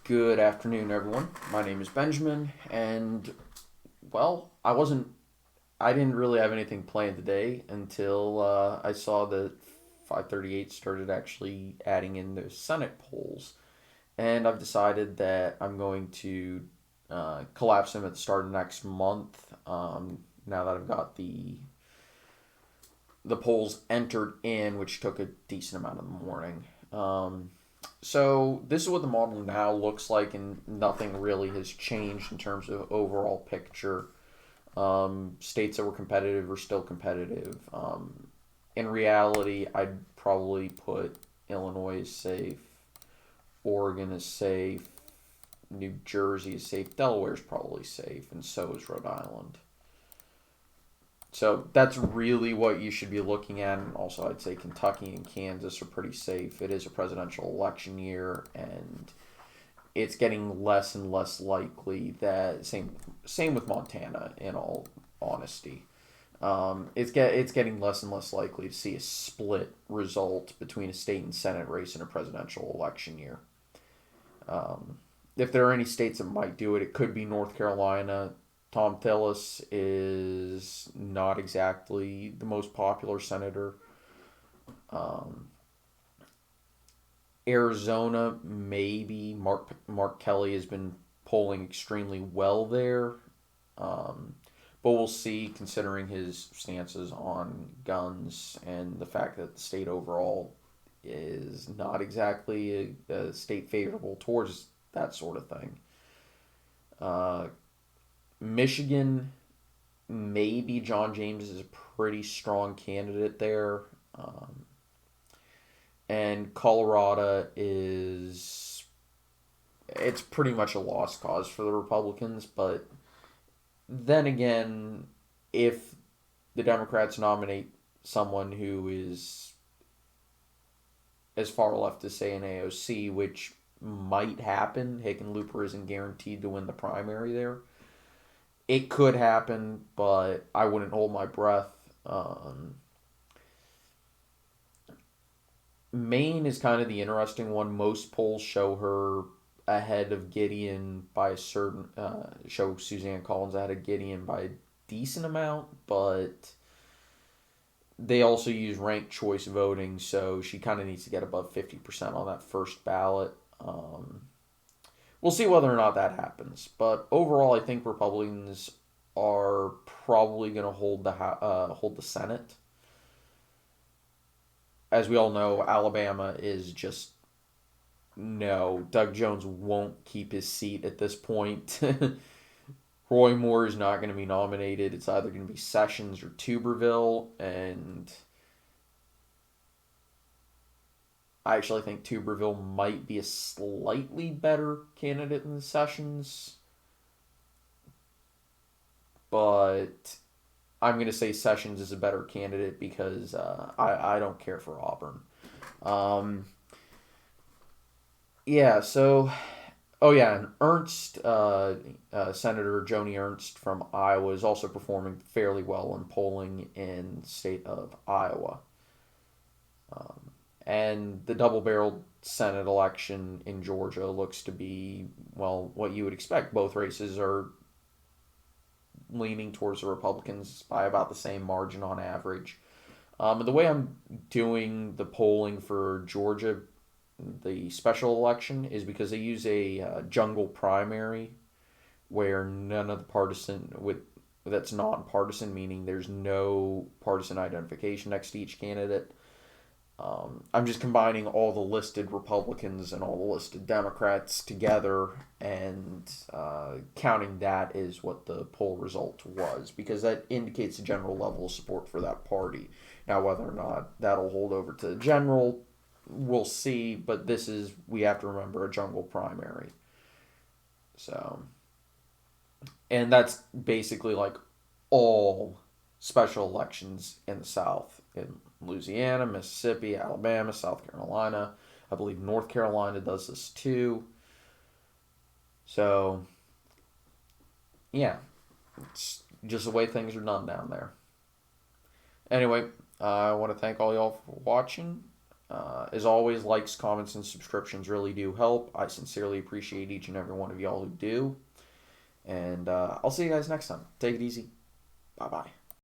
Good afternoon, everyone. My name is Benjamin, and I didn't really have anything planned today until I saw that 538 started actually adding in the Senate polls, and I've decided that I'm going to collapse them at the start of next month. Now that I've got the polls entered in, which took a decent amount of the morning. So this is what the model now looks like, and nothing really has changed in terms of overall picture. States that were competitive are still competitive. In reality, I'd probably put Illinois is safe, Oregon is safe, New Jersey is safe, Delaware is probably safe, and so is Rhode Island. So that's really what you should be looking at. And also, I'd say Kentucky and Kansas are pretty safe. It is a presidential election year, and it's getting less and less likely that same with Montana. In all honesty, it's getting less and less likely to see a split result between a state and senate race in a presidential election year. Um, if there are any states that might do it, it could be North Carolina. Tom Tillis is not exactly the most popular senator. Um, Arizona, maybe Mark Kelly has been polling extremely well there, um, but we'll see. Considering his stances on guns and the fact that the state overall is not exactly a state favorable towards that sort of thing. Uh, Michigan, maybe John James is a pretty strong candidate there. And Colorado is it's pretty much a lost cause for the Republicans. But then again, if the Democrats nominate someone who is as far left as say an AOC, which might happen, Hickenlooper isn't guaranteed to win the primary there. It could happen, but I wouldn't hold my breath. Maine is kind of the interesting one. Most polls show her ahead of Gideon by a certain show Suzanne Collins ahead of Gideon by a decent amount, but they also use ranked choice voting, so she kind of needs to get above 50% on that first ballot. We'll see whether or not that happens, but overall, I think Republicans are probably going to hold the Senate. As we all know, Alabama is just no. Doug Jones won't keep his seat at this point. Roy Moore is not going to be nominated. It's either going to be Sessions or Tuberville, and I actually think Tuberville might be a slightly better candidate than Sessions, but I'm going to say Sessions is a better candidate because I don't care for Auburn. Um, yeah, so oh yeah, and Ernst, Senator Joni Ernst from Iowa is also performing fairly well in polling in the state of Iowa. And the double-barreled Senate election in Georgia looks to be, well, what you would expect. Both races are leaning towards the Republicans by about the same margin on average. And the way I'm doing the polling for Georgia, the special election, is because they use a jungle primary where none of the partisan with that's nonpartisan, meaning there's no partisan identification next to each candidate. I'm just combining all the listed Republicans and all the listed Democrats together and counting that is what the poll result was because that indicates the general level of support for that party. Now, whether or not that'll hold over to the general, we'll see, but we have to remember, a jungle primary. So, and that's basically like all special elections in the South, in Louisiana, Mississippi, Alabama, South Carolina. I believe North Carolina does this too. So, yeah, it's just the way things are done down there. Anyway, I want to thank all y'all for watching. As always, likes, comments, and subscriptions really do help. I sincerely appreciate each and every one of y'all who do. And I'll see you guys next time. Take it easy. Bye bye.